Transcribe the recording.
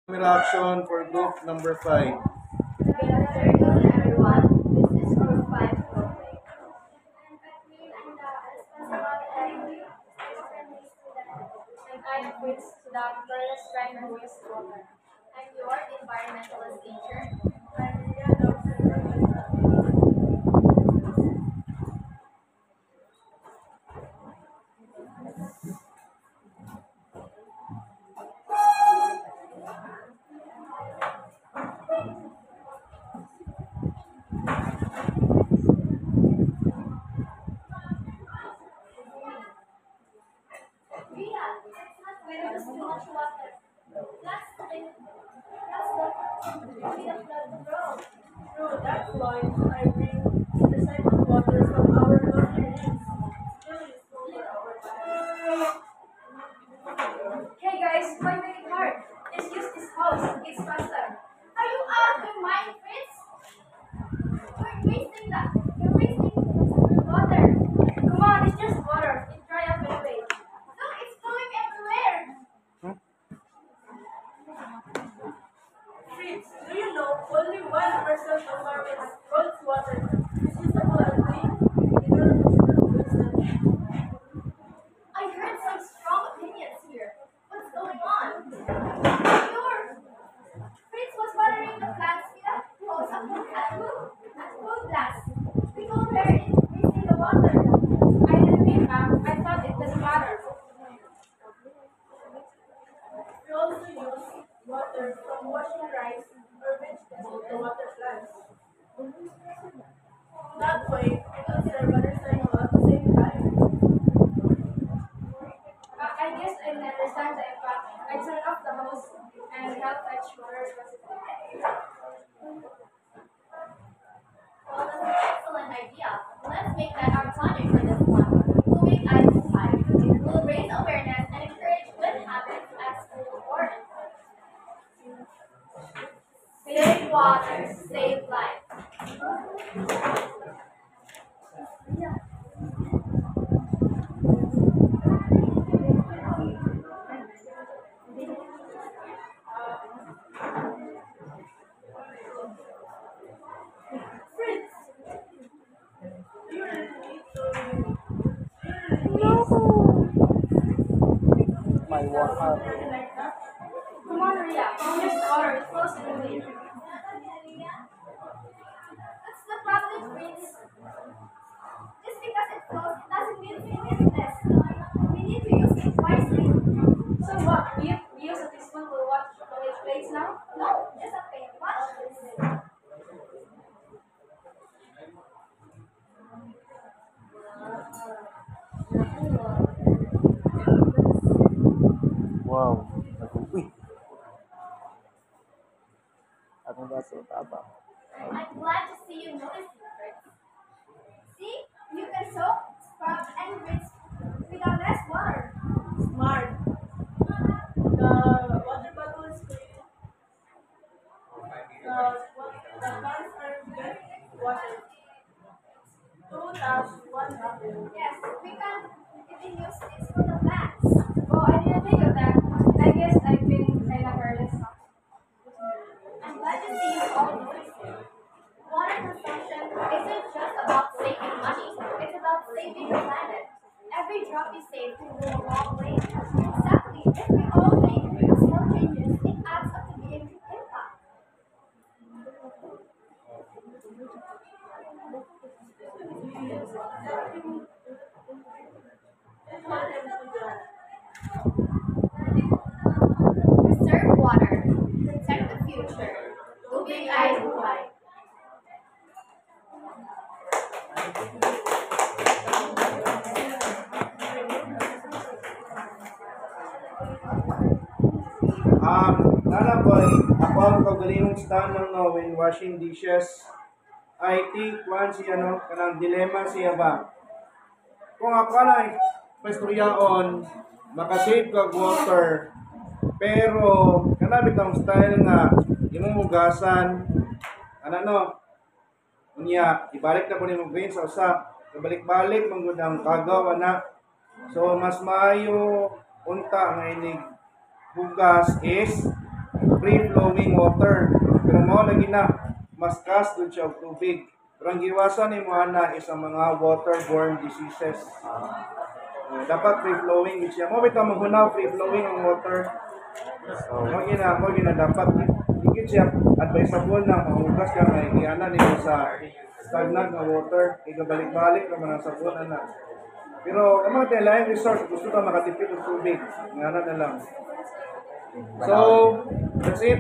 Action for group number 5. Good afternoon, everyone. This is Group 5 Program. And I'm Fritz Sudan, Carlos Friend of Wastewater. I'm your environmentalist teacher. I'm Ria. It's not fair. There's too much water. That's the thing. That's the speed of the growth. True, that's why I bring recycled water from our laundry rooms. Still useful for our lives. Hey guys, why make it hard? Just use this hose. It's faster. Are you out of your mind, Fritz? You're wasting water. Come on, it's just water. It dry up anyway. Look, it's going everywhere. Fritz, do you know only 1% of our world's water is usable and clean? Either wasted. I heard some strong opinions here. What's going on? Sure. Fritz was watering the plants with a hose at full blast. We told her it's wasting the water. I didn't mean, ma'am. I thought it doesn't matter. We also use water from washing rice or vegetables to water plants. That way, we conserve and recycle at the same time. I guess I didn't understand the impact. I turned off the hose and helped fetch water responsibly. Well, that's an excellent idea. Let's make that our project for this one. We'll make item 5. We'll raise awareness and encourage good habits at school or in home. Save water, save life. Fritz, do you really need to My water. really like that? Come on, Ria. Here's water. It's close to the lake. What's the problem, Fritz? Just because it's close, it doesn't mean it's useless. We need to use it wisely. So what? We use a teaspoon to watch college plates now? No, just a pen. Watch this. Wow. Uy. Ako ba ito? Taba. I'm glad to see you notice it, Fritz. See? You can soak, scrub, and rinse without less water. Smart. The water bottle is clean. The plants are good water. Two taps, one bottle. Yes, we can even use this for the plants. Oh, I didn't think of that. I guess I've been kind of careless. I'm glad to see you all notice it. Water consumption isn't just about saving money, it's about saving the planet. Every drop you save can go a long way. Exactly. If we all make small changes, it adds up to big impact. Conserve water, protect the future. Tubig ay buhay. Nana boy, ako ang kagalinong stand ng no, when washing dishes. I think one siya no, kanang dilemma siya ba? Kung ako na pastoryaon, makasave kag water, pero kanabit ang style nga imong hugasan, no, unya, ibalik na po ni mong green sa usa, kabalik-balik manggod ang kagaw na. So mas maayo unta nga inig hugas is free flowing water. Pero mao lagi na mas kas dun siya og tubig. Pero ang giwasan nimo ana is ang mga waterborne diseases. Dapat free flowing gid siya. Mo bitaw maghunaw free flowing ang water. Mo gina dapat gid siya advisable na mahugas ka kay iana nimo sa stagnant nga water, igabalik-balik naman ang sabon ana. Pero ang mga lain resource gusto ka makatipid ng tubig, ngana na lang. So, that's it.